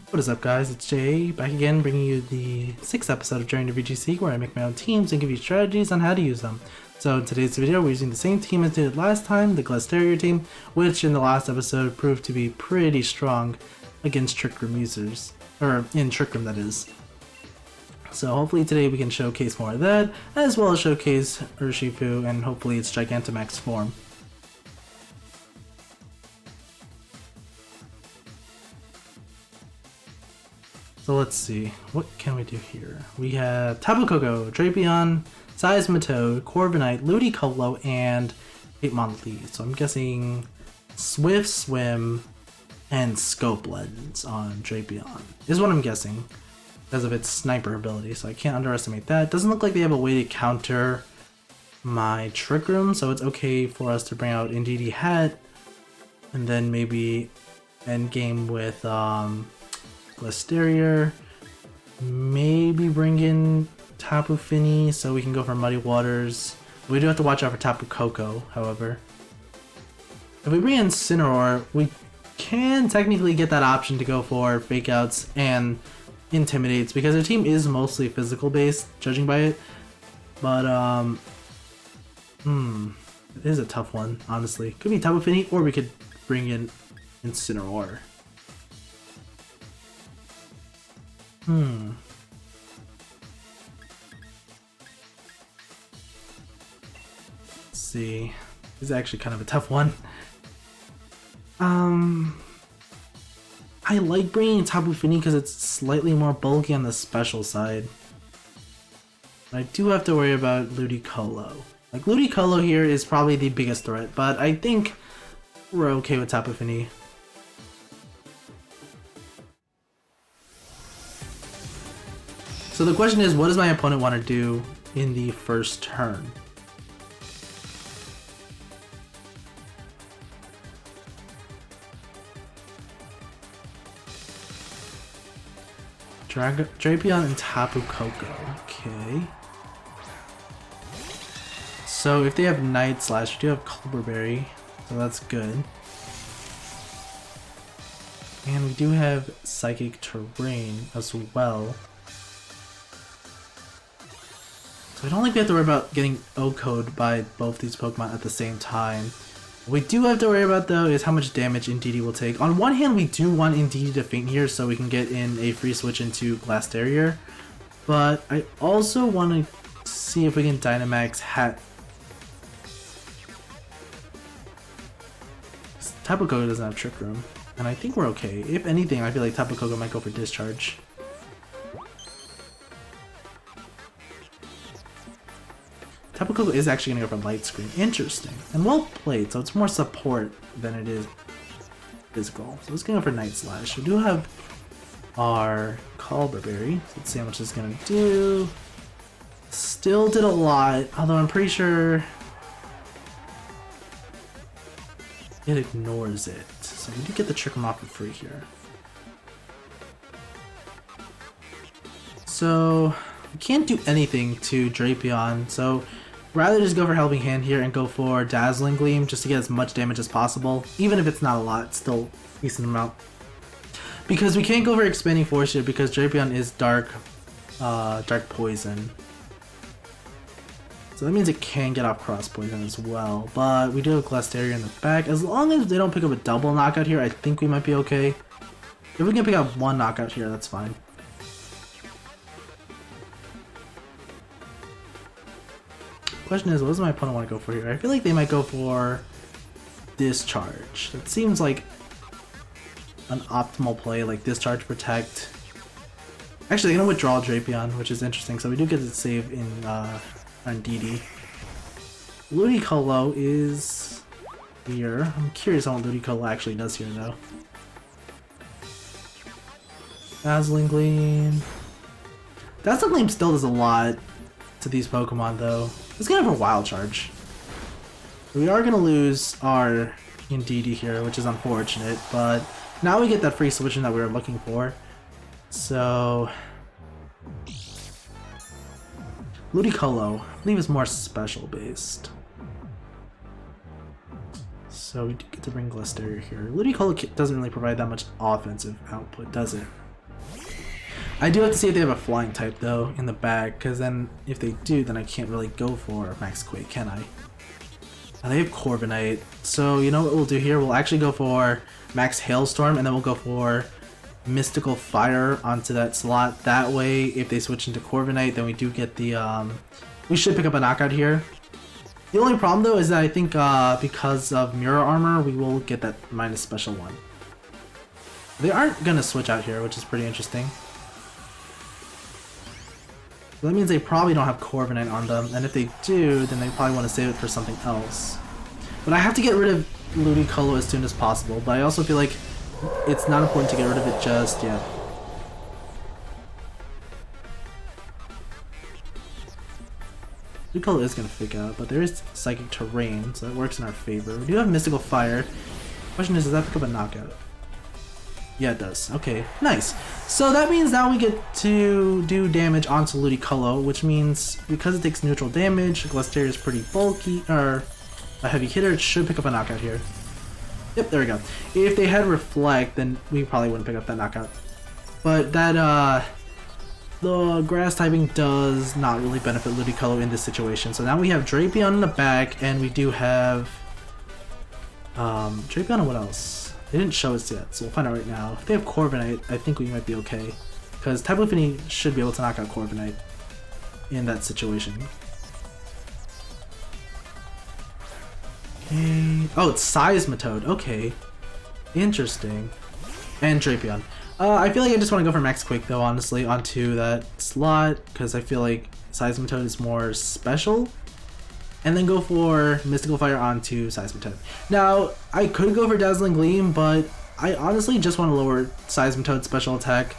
What is up, guys? It's Jay back again, bringing you the 6th episode of Journey to VGC, where I make my own teams and give you strategies on how to use them. So in today's video, we're using the same team as did last time, the Glasteir team, which in the last episode proved to be pretty strong against Trick Room users, or in Trick Room that is. So hopefully today we can showcase more of that, as well as showcase Urshifu and hopefully its Gigantamax form. So let's see, what can we do here? We have Tapu Koko, Drapion, Seismitoad, Corviknight, Ludicolo, and Hitmonlee. So I'm guessing Swift Swim and Scope Lens on Drapion is what I'm guessing because of its sniper ability, so I can't underestimate that. Doesn't look like they have a way to counter my Trick Room, so it's okay for us to bring out Indeedee Hat and then maybe end game with Glasteir, maybe bring in Tapu Fini so we can go for Muddy Waters. We do have to watch out for Tapu Koko, however. If we bring in Incineroar, we can technically get that option to go for Fake Outs and Intimidates because their team is mostly physical based, judging by it. But, it is a tough one, honestly. Could be Tapu Fini, or we could bring in Incineroar. Let's see. This is actually kind of a tough one. I like bringing Tapu Fini because it's slightly more bulky on the special side. But I do have to worry about Ludicolo. Like, Ludicolo here is probably the biggest threat, but I think we're okay with Tapu Fini. So the question is, what does my opponent want to do in the first turn? Drapion and Tapu Koko. Okay. So if they have Night Slash, we do have Colberberry, so that's good. And we do have Psychic Terrain as well. So I don't think we have to worry about getting O-code by both these Pokemon at the same time. What we do have to worry about though is how much damage Indeedee will take. On one hand, we do want Indeedee to faint here so we can get in a free switch into Glasteir. But I also want to see if we can Dynamax Hat. Tapu Koko doesn't have Trick Room, and I think we're okay. If anything, I feel like Tapu Koko might go for Discharge. Tapu Koko is actually going to go for Light Screen. Interesting. And well played, so it's more support than it is physical. So let's go for Night Slash. We do have our Colberberry. So let's see how much this is going to do. Still did a lot, although I'm pretty sure it ignores it. So we do get the Trick Room off for free here. So we can't do anything to Drapion, so rather just go for Helping Hand here and go for Dazzling Gleam just to get as much damage as possible. Even if it's not a lot, it's still a decent amount. Because we can't go for Expanding Force here because Drapion is Dark Poison. So that means it can get off Cross Poison as well. But we do have Glasteir in the back. As long as they don't pick up a double knockout here, I think we might be okay. If we can pick up one knockout here, that's fine. Question is, what does my opponent want to go for here? I feel like they might go for Discharge. That seems like an optimal play, like Discharge, Protect. Actually, they're going to withdraw Drapion, which is interesting, so we do get to save in Indeedee. Ludicolo is here. I'm curious on what Ludicolo actually does here, though. Dazzling Gleam. Dazzling Gleam still does a lot to these Pokemon, though. Let's get him for Wild Charge. We are going to lose our Indeedee here, which is unfortunate, but now we get that free switching that we were looking for. So Ludicolo, I believe, is more special based. So we do get to bring Glasteir here. Ludicolo doesn't really provide that much offensive output, does it? I do have to see if they have a flying type though in the bag, because then if they do, then I can't really go for Max Quake, can I? They have Corviknight, so you know what we'll do here? We'll actually go for Max Hailstorm, and then we'll go for Mystical Fire onto that slot. That way, if they switch into Corviknight, then we do get the, we should pick up a knockout here. The only problem though is that I think because of Mirror Armor, we will get that minus special one. They aren't gonna switch out here, which is pretty interesting. So that means they probably don't have Corviknight on them, and if they do, then they probably want to save it for something else. But I have to get rid of Ludicolo as soon as possible, but I also feel like it's not important to get rid of it just yet. Ludicolo is going to fake out, but there is Psychic Terrain, so that works in our favor. We do have Mystical Fire. Question is, does that pick up a knockout? Yeah, it does. Okay, nice. So that means now we get to do damage onto Ludicolo, which means because it takes neutral damage, Glasteir is pretty bulky, or a heavy hitter, it should pick up a knockout here. Yep, there we go. If they had Reflect, then we probably wouldn't pick up that knockout. But that, the grass typing does not really benefit Ludicolo in this situation. So now we have Drapion in the back, and we do have, Drapion and what else? They didn't show us yet, so we'll find out right now. If they have Corviknight, I think we might be okay. Because Tapu Fini should be able to knock out Corviknight in that situation. Okay. Oh, it's Seismitoad. Okay. Interesting. And Drapion. I feel like I just want to go for Max Quake though, honestly, onto that slot. Because I feel like Seismitoad is more special. And then go for Mystical Fire onto Seismitoad. Now, I could go for Dazzling Gleam, but I honestly just want to lower Seismitoad's special attack.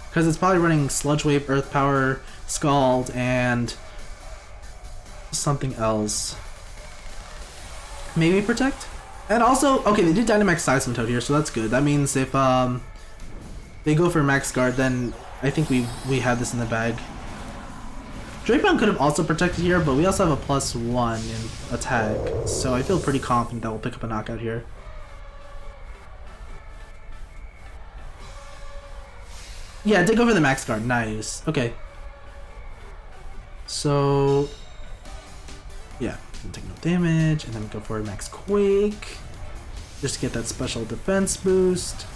Because it's probably running Sludge Wave, Earth Power, Scald, and something else. Maybe Protect? And also, okay, they did Dynamax Seismitoad here, so that's good. That means if they go for Max Guard, then I think we have this in the bag. Drapion could have also protected here, but we also have a +1 in attack, so I feel pretty confident that we'll pick up a knockout here. Yeah, it did go for the Max Guard. Nice. Okay. So, yeah, take no damage, and then go for a Max Quake, just to get that special defense boost.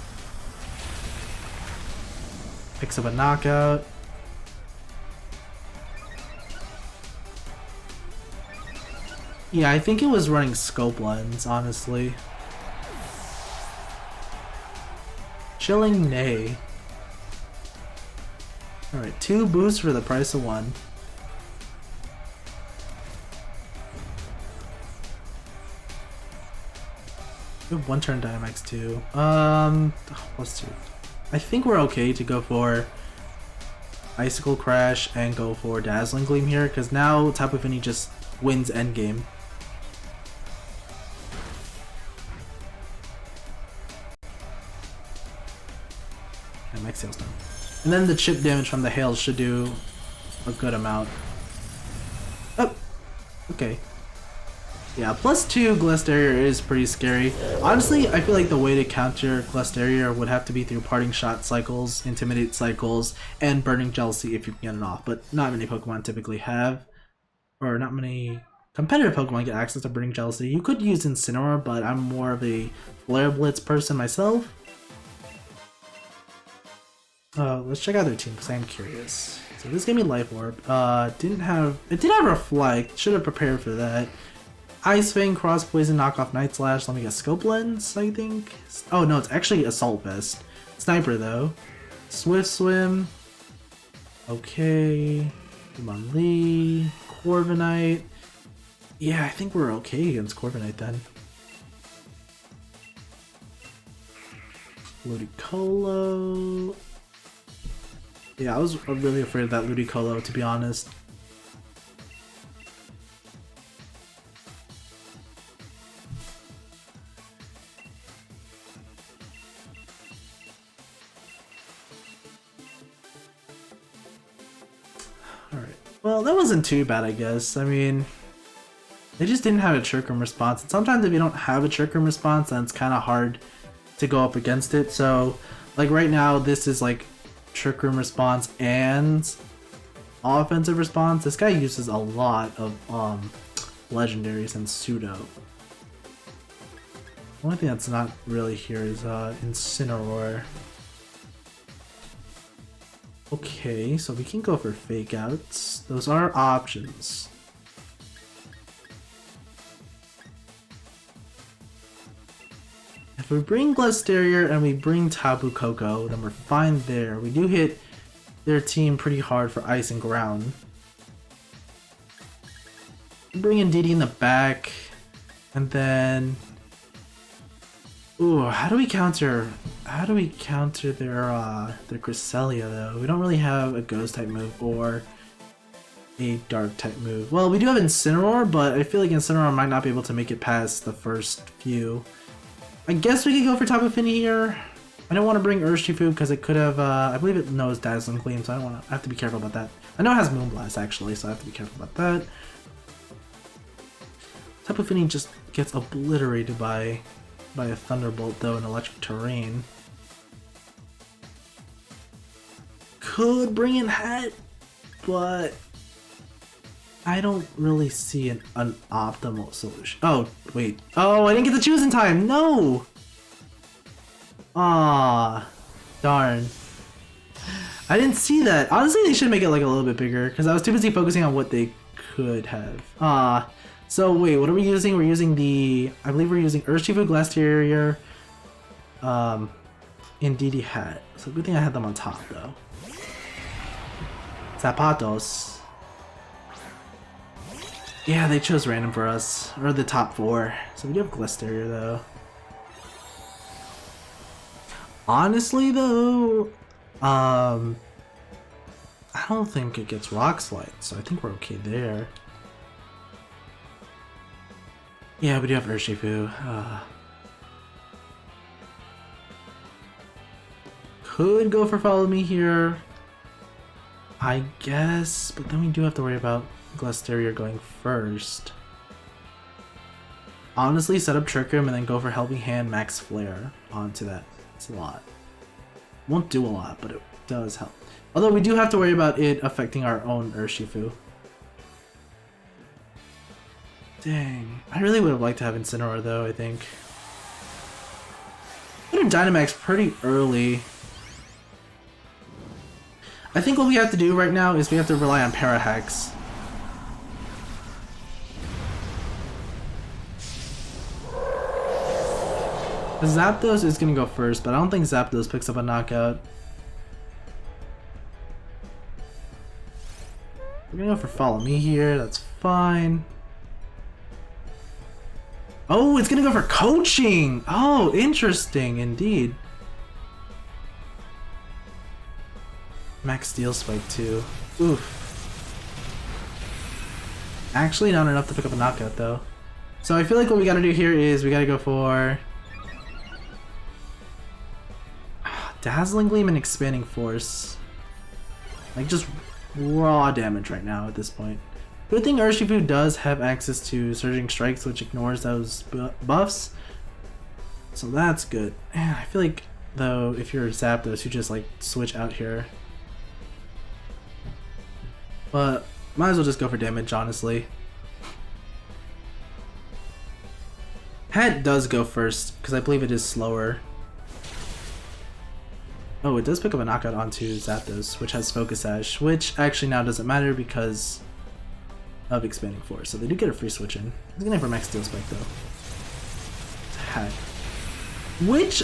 Picks up a knockout. Yeah, I think it was running Scope Lens, honestly. Chilling Neigh. Alright, 2 boosts for the price of 1. We have 1 turn Dynamax too. +2. I think we're okay to go for Icicle Crash and go for Dazzling Gleam here, because now Tapu Fini just wins endgame. And Max Hailstorm. And then the chip damage from the hail should do a good amount. Oh! Okay. Yeah, +2 Glasteir is pretty scary. Honestly, I feel like the way to counter Glasteir would have to be through Parting Shot cycles, Intimidate cycles, and Burning Jealousy if you can get it off, but not many Pokemon typically have. Or not many competitive Pokemon get access to Burning Jealousy. You could use Incineroar, but I'm more of a Flare Blitz person myself. Let's check out their team because I'm curious. So this gave me Life Orb. It did have Reflect. Should have prepared for that. Ice Fang, Cross Poison, Knockoff Night Slash. Let me get Scope Lens, I think. Oh no, it's actually Assault Vest. Sniper though. Swift Swim. Okay. Hitmonlee. Corviknight. Yeah, I think we're okay against Corviknight then. Ludicolo. Yeah, I was really afraid of that Ludicolo, to be honest. Alright. Well, that wasn't too bad, I guess. I mean, they just didn't have a Trick Room response. And sometimes if you don't have a Trick Room response, then it's kind of hard to go up against it. So, like right now, this is like Trick Room response and offensive response. This guy uses a lot of legendaries and pseudo. The only thing that's not really here is Incineroar. Okay, so we can go for fake outs. Those are options. If we bring Glasteir and we bring Tapu Koko, then we're fine there. We do hit their team pretty hard for ice and ground. Bring in DD in the back, and then ooh, how do we counter their Cresselia though? We don't really have a ghost type move or a dark type move. Well, we do have Incineroar, but I feel like Incineroar might not be able to make it past the first few. I guess we could go for Tapu Fini here. I don't want to bring Urshifu because it could have, I believe it knows Dazzling Gleam, so I have to be careful about that. I know it has Moonblast actually, so I have to be careful about that. Tapu Fini just gets obliterated by a Thunderbolt though in electric terrain. Could bring in Hat, but I don't really see an optimal solution. Oh, wait. Oh, I didn't get to choose in time. No! Ah, darn. I didn't see that. Honestly, they should make it like a little bit bigger because I was too busy focusing on what they could have. Ah. So wait, what are we using? We're using I believe we're using Urshifu, Glasteir, and DD Hat. So good thing I had them on top though. Zapatos. Yeah, they chose random for us, or the top 4. So we do have Glasteir though. Honestly though, I don't think it gets Rock Slide, so I think we're okay there. Yeah, we do have Urshifu. Could go for Follow Me here, I guess, but then we do have to worry about Glasteir going first. Honestly, set up Trick Room and then go for Helping Hand, Max Flare onto that slot. Won't do a lot, but it does help. Although we do have to worry about it affecting our own Urshifu. Dang, I really would have liked to have Incineroar though, I think. I'm gonna Dynamax pretty early. I think what we have to do right now is we have to rely on Parahex. Zapdos is gonna go first, but I don't think Zapdos picks up a knockout. We're gonna go for Follow Me here, that's fine. Oh, it's gonna go for Coaching! Oh, interesting indeed. Max Steel Spike too. Oof. Actually not enough to pick up a knockout though. So I feel like what we gotta do here is we gotta go for Dazzling Gleam and Expanding Force. Like just raw damage right now at this point. Good thing Urshifu does have access to Surging Strikes, which ignores those buffs. So that's good. Man, I feel like, though, if you're Zapdos, you just, like, switch out here. But, might as well just go for damage, honestly. Hat does go first, because I believe it is slower. Oh, it does pick up a knockout onto Zapdos, which has Focus Sash, which actually now doesn't matter because of Expanding Force. So they do get a free switch in. He's gonna for Max Steel Spike though. Hat. Which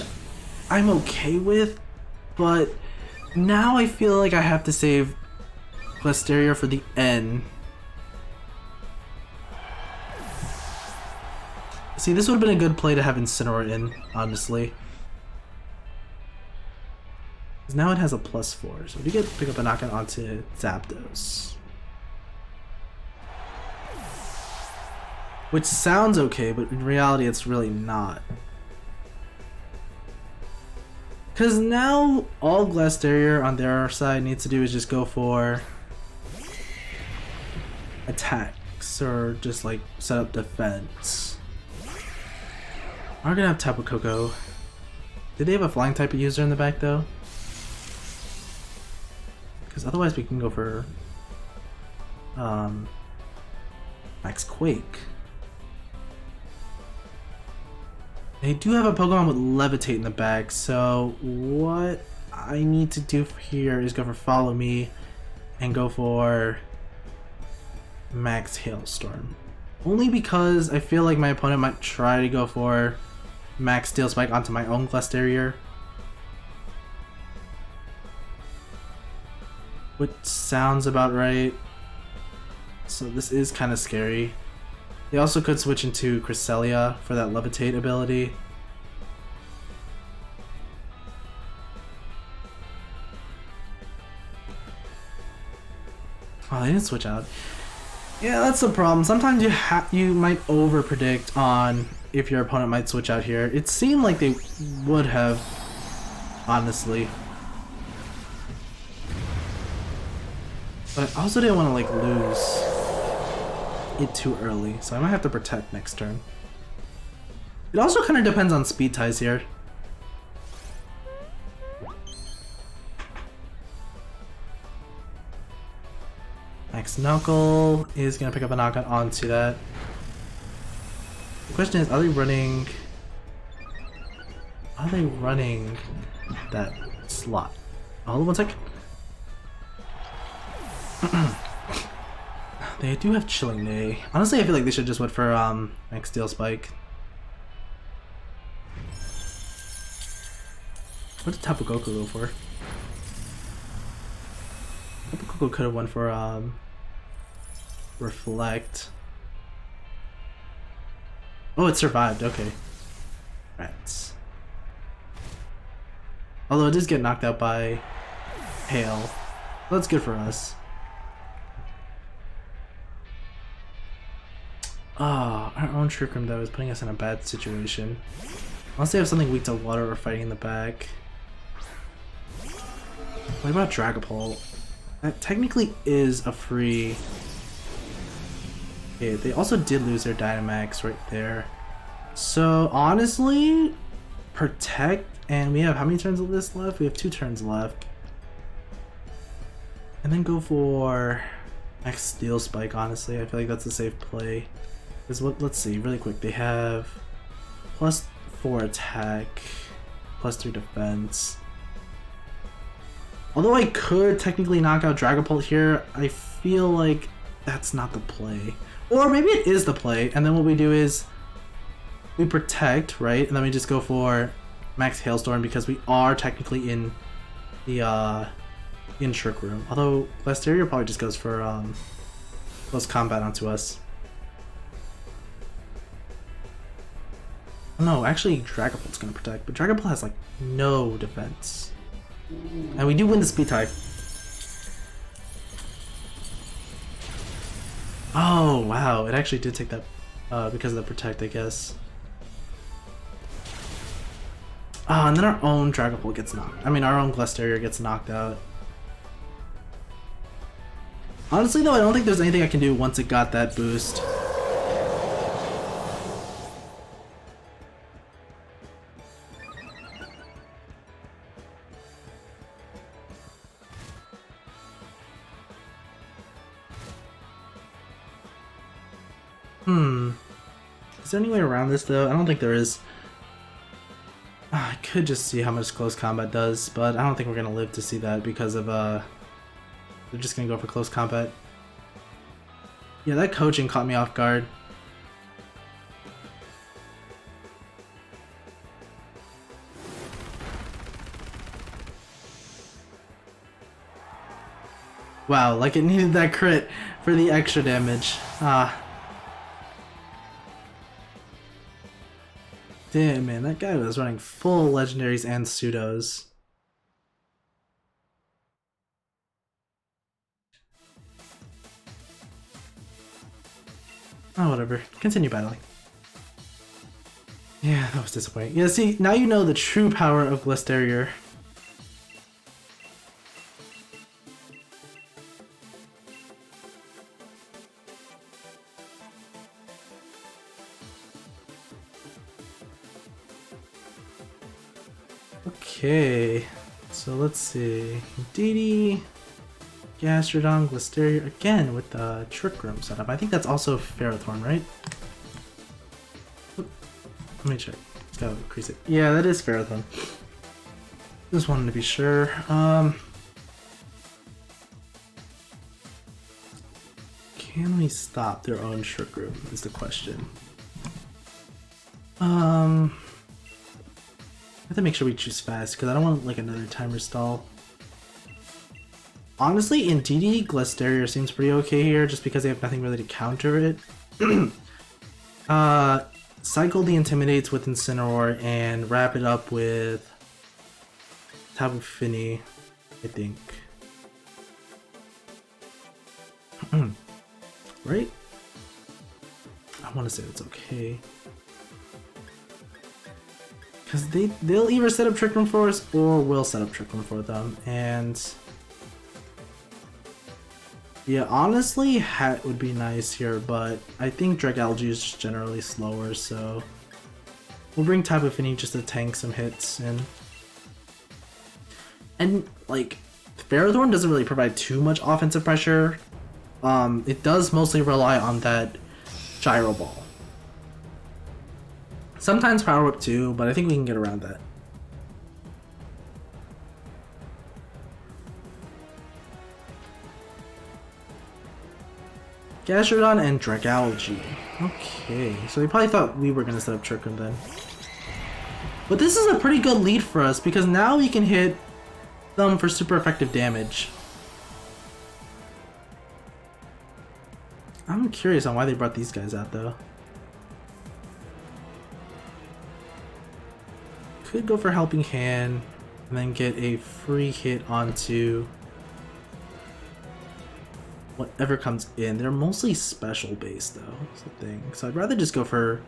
I'm okay with, but now I feel like I have to save Glasteir for the end. See, this would have been a good play to have Incineroar in, honestly. Because now it has a +4, so we do get to pick up a knockout onto Zapdos. Which sounds okay, but in reality it's really not. Because now all Glasteir on their side needs to do is just go for attacks or just like set up defense. We're gonna have Tapu Koko. Did they have a flying type user in the back though? because otherwise we can go for Max Quake. They do have a Pokemon with Levitate in the bag, so what I need to do here is go for Follow Me and go for Max Hailstorm. Only because I feel like my opponent might try to go for Max Steel Spike onto my own Glasteir, which sounds about right. So this is kind of scary. They also could switch into Cresselia for that Levitate ability. Oh, they didn't switch out. Yeah, that's the problem. Sometimes you might overpredict on if your opponent might switch out here. It seemed like they would have, honestly. But I also didn't want to like lose it too early, so I might have to protect next turn. It also kind of depends on speed ties here. Max Knuckle is gonna pick up a knockout onto that. The question is, are they running that slot? Hold on one second. They do have Chilling Day. Honestly, I feel like they should just went for Max Steel Spike. What did Tapu Koko go for? Tapu Koko could have went for Reflect. Oh, it survived. Okay. Rats. Although it does get knocked out by Hail. That's good for us. Ah, our own Trick Room though is putting us in a bad situation. Unless they have something weak to water or fighting in the back. What about Dragapult? That technically is a free. Okay, they also did lose their Dynamax right there. So honestly, protect, and we have how many turns of this left? We have 2 turns left. And then go for Max Steel Spike, honestly. I feel like that's a safe play. Because let's see, really quick. They have +4 attack, +3 defense. Although I could technically knock out Dragapult here, I feel like that's not the play. Or maybe it is the play, and then what we do is we protect, right? And then we just go for Max Hailstorm because we are technically in the Trick Room. Although Glasteir probably just goes for close combat onto us. No, actually Dragapult's gonna protect, but Dragapult has like no defense. And we do win the speed tie. Oh wow, it actually did take that because of the protect, I guess. Ah, and then our own Dragapult gets knocked. I mean, our own Glasteir gets knocked out. Honestly though, I don't think there's anything I can do once it got that boost. Is there any way around this though? I don't think there is. I could just see how much close combat does, but I don't think we're gonna live to see that because of they're just gonna go for close combat. Yeah, that coaching caught me off guard. Wow, like it needed that crit for the extra damage. Damn, man, that guy was running full legendaries and pseudos. Oh, whatever. Continue battling. Yeah, that was disappointing. Yeah, see, now you know the true power of Glasteir. Okay, so let's see. Didi. Gastrodon, Glasteir again with the Trick Room setup. I think that's also Ferrothorn, right? Oop. Let me check. Let's go increase it. Yeah, that is Ferrothorn. Just wanted to be sure. Can we stop their own Trick Room is the question. I have to make sure we choose fast because I don't want like another timer stall. Honestly, in DD, Glasteir seems pretty okay here just because they have nothing really to counter it. Cycle the Intimidates with Incineroar and wrap it up with Tapu Fini, I think. Right? I want to say it's okay. Because they'll either set up Trick Room for us or we'll set up Trick Room for them. And yeah, honestly, Hat would be nice here, but I think Dragalge is just generally slower, so we'll bring Tapu Fini just to tank some hits in. And like, Ferrothorn doesn't really provide too much offensive pressure. It does mostly rely on that Gyro Ball. Sometimes Power Whip too, but I think we can get around that. Gastrodon and Dragalge. Okay, so they probably thought we were gonna set up Trick Room then. But this is a pretty good lead for us because now we can hit them for super effective damage. I'm curious on why they brought these guys out though. Could go for Helping Hand and then get a free hit onto whatever comes in. They're mostly special based though, is the thing. So I'd rather just go for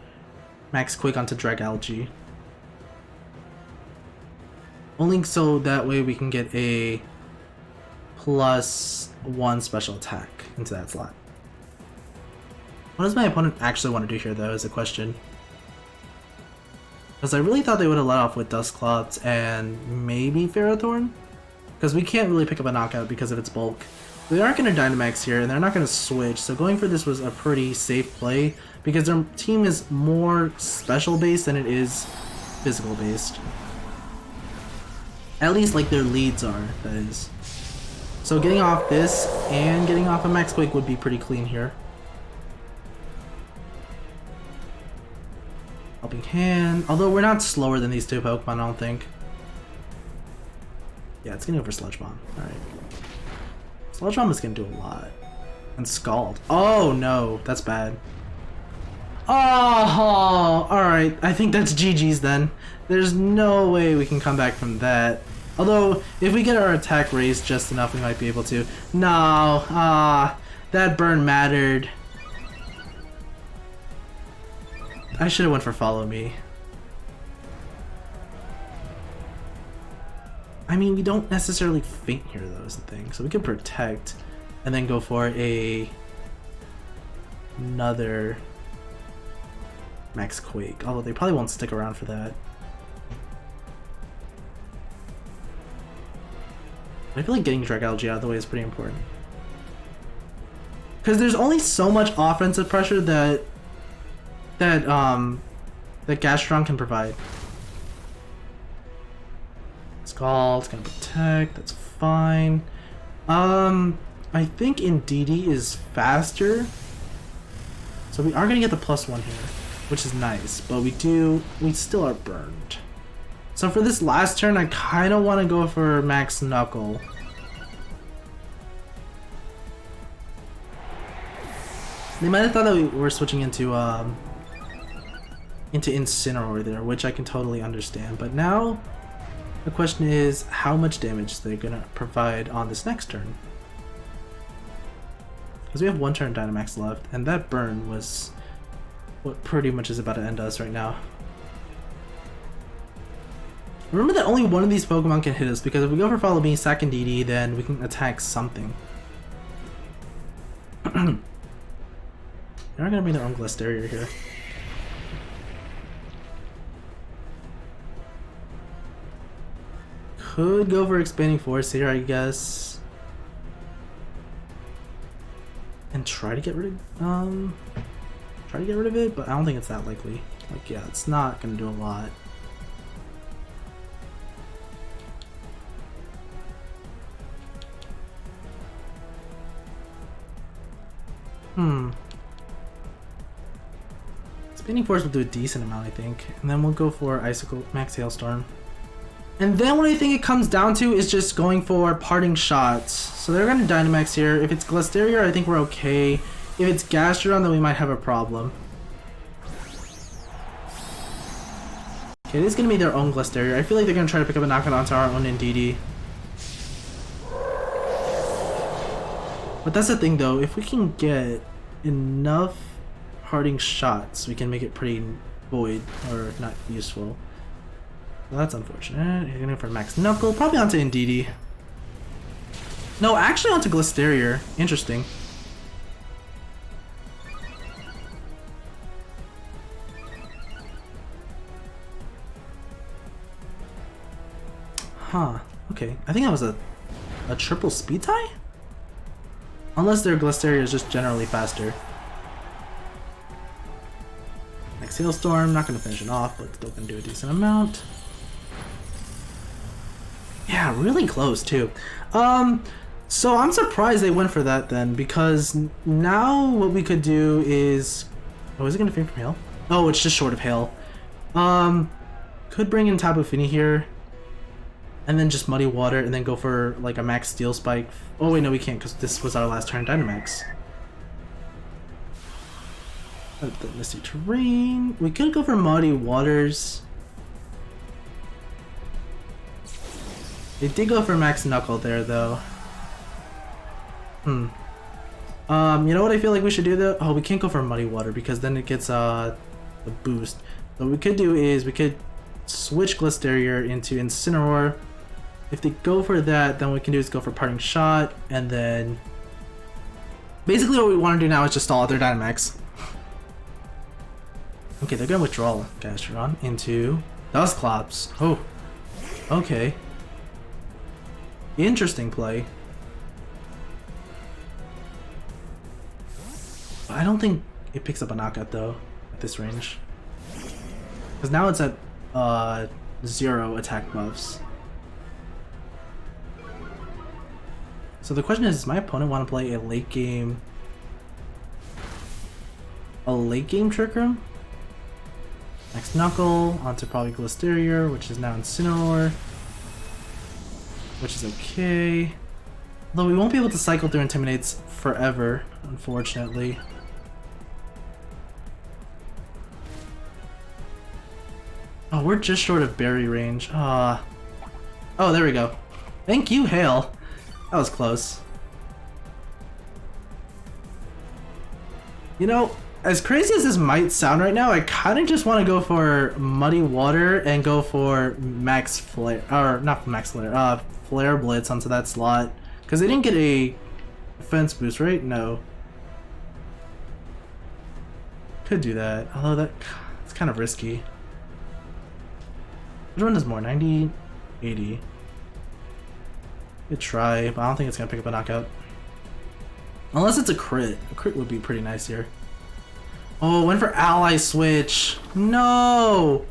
Max Quake onto Dragalge. Only so that way we can get a +1 special attack into that slot. What does my opponent actually want to do here though is a question. Because I really thought they would have let off with Dusclops and maybe Ferrothorn. Because we can't really pick up a knockout because of its bulk. They aren't going to Dynamax here and they're not going to switch, so going for this was a pretty safe play because their team is more special based than it is physical based. At least like their leads are, that is. So getting off this and getting off a Max Quake would be pretty clean here. Helping Hand, although we're not slower than these two Pokemon, I don't think. Yeah, it's gonna go for Sludge Bomb. Alright. Sludge Bomb is gonna do a lot. And Scald. Oh no, that's bad. Oh, alright. I think that's GG's then. There's no way we can come back from that. Although, if we get our attack raised just enough, we might be able to. No, that burn mattered. I should have went for Follow Me. I mean, we don't necessarily faint here though is the thing. So we can Protect and then go for another Max Quake. Although they probably won't stick around for that. I feel like getting Dragalge out of the way is pretty important. Because there's only so much offensive pressure that Gastrodon can provide. Scald's gonna Protect, that's fine. I think Indeedee is faster. So we are gonna get the +1 here, which is nice, but we still are burned. So for this last turn, I kinda wanna go for Max Knuckle. They might have thought that we were switching into Incineroar there, which I can totally understand, but now the question is how much damage they're gonna provide on this next turn. Because we have one turn Dynamax left, and that burn was what pretty much is about to end us right now. Remember that only one of these Pokemon can hit us, because if we go for Follow Me, sack Indeedee, then we can attack something. They're not gonna bring their own Glasteir here. Could go for Expanding Force here, I guess. and try to get rid of it, but I don't think it's that likely. Like, yeah, it's not gonna do a lot. Spinning Force will do a decent amount, I think. And then we'll go for Icicle, Max Hailstorm. And then what I think it comes down to is just going for Parting Shots. So they're gonna Dynamax here. If it's Glasteir, I think we're okay. If it's Gastrodon, then we might have a problem. Okay, it is gonna be their own Glasteir. I feel like they're gonna try to pick up a knockout onto our own Indeedee. But that's the thing though, if we can get enough Parting Shots, we can make it pretty void, or not useful. Well, that's unfortunate. You're gonna go for Max Knuckle, probably onto Indeedee. No, actually onto Glasteir. Interesting. Huh, okay. I think that was a triple speed tie? Unless their Glasteir is just generally faster. Next Hailstorm, not gonna finish it off, but still gonna do a decent amount. Yeah, really close too. So I'm surprised they went for that then, because now what we could do is... Oh, is it gonna fade from Hail? Oh, it's just short of Hail. Could bring in Tapu Fini here. And then just Muddy Water, and then go for like a Max Steel Spike. Oh wait, no we can't, because this was our last turn Dynamax. The Misty Terrain. We could go for Muddy Waters. They did go for Max Knuckle there though. You know what I feel like we should do though? Oh, we can't go for Muddy Water because then it gets the boost. So what we could do is we could switch Glasteir into Incineroar. If they go for that, then what we can do is go for Parting Shot, and then basically what we want to do now is just stall out their Dynamax. Okay, they're gonna withdraw Gastrodon into Dusclops. Oh, okay. Interesting play. I don't think it picks up a knockout though at this range, because now it's at 0 attack buffs. So the question is, does my opponent want to play a late game Trick Room? Max Knuckle onto probably Glasteir, which is now Incineroar, which is okay. Though we won't be able to cycle through Intimidates forever, unfortunately. Oh, we're just short of berry range. Oh, there we go. Thank you, Hail. That was close. You know, as crazy as this might sound right now, I kind of just want to go for Muddy Water and go for Max Flare, or not Max Flare, Flare Blitz onto that slot. Because they didn't get a defense boost, right? No. Could do that, although it's kind of risky. Which one does more? 90, 80. Good try, but I don't think it's gonna pick up a knockout. Unless it's a crit. A crit would be pretty nice here. Oh, went for Ally Switch. No!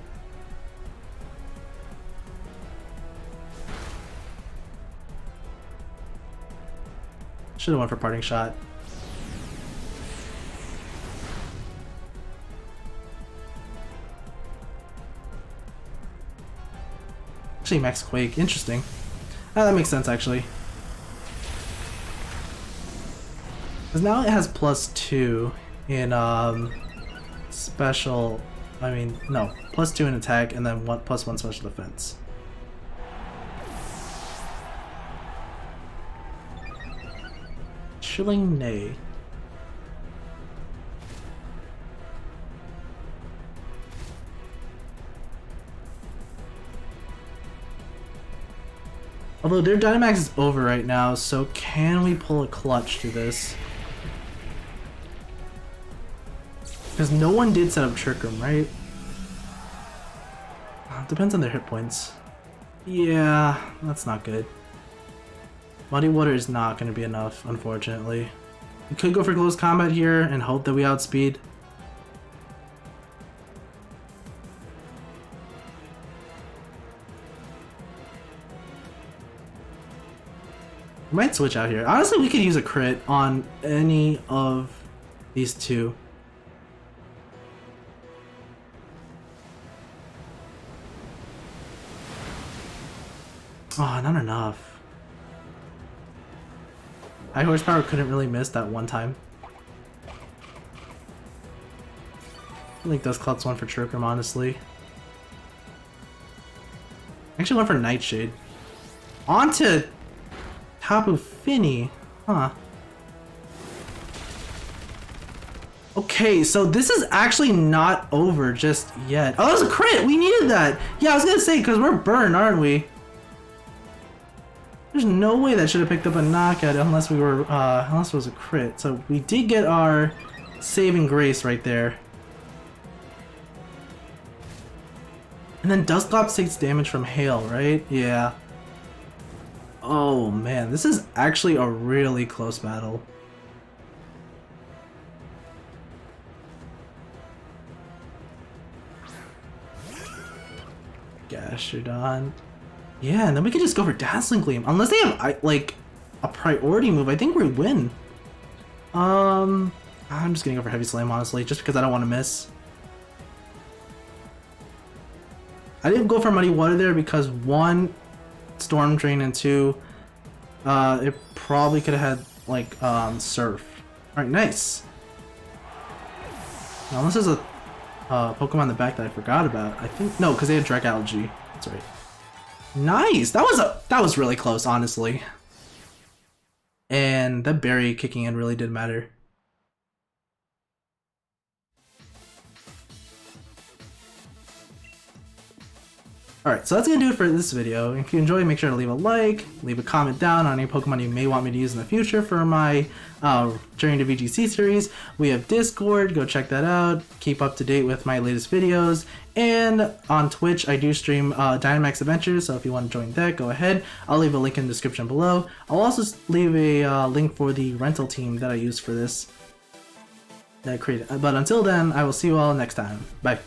Should've went for Parting Shot. Actually, Max Quake. Interesting. Ah, that makes sense, actually. Because now it has +2 in special... I mean, no. +2 in attack, and then +1 special defense. Chilling Neigh. Although their Dynamax is over right now, so can we pull a clutch to this? Because no one did set up Trick Room, right? Depends on their hit points. Yeah, that's not good. Muddy Water is not going to be enough, unfortunately. We could go for close combat here and hope that we outspeed. We might switch out here. Honestly, we could use a crit on any of these two. Oh, not enough. High horsepower couldn't really miss that one time. I think those Dusclops went for Chirprum, honestly. Actually went for Nightshade. On to Tapu Fini. Huh. Okay, so this is actually not over just yet. Oh, that was a crit! We needed that! Yeah, I was gonna say, because we're burned, aren't we? There's no way that should have picked up a knockout unless we were, unless it was a crit. So we did get our saving grace right there. And then Dusclops takes damage from hail, right? Yeah. Oh man, this is actually a really close battle. Gastrodon. Yeah, and then we could just go for Dazzling Gleam. Unless they have, like, a priority move, I think we win. I'm just gonna go for Heavy Slam, honestly, just because I don't want to miss. I didn't go for Muddy Water there because, one, Storm Drain, and two, it probably could have had, like, Surf. Alright, nice. Now, unless there's a Pokemon in the back that I forgot about. I think, no, because they had Drake Algae. That's right. Nice! That was really close, honestly. And that berry kicking in really did matter. Alright, so that's gonna do it for this video. If you enjoyed, make sure to leave a like, leave a comment down on any Pokemon you may want me to use in the future for my Journey to VGC series. We have Discord, go check that out. Keep up to date with my latest videos. And on Twitch, I do stream Dynamax Adventures, so if you want to join that, go ahead. I'll leave a link in the description below. I'll also leave a link for the rental team that I used for this, that I created. But until then, I will see you all next time. Bye.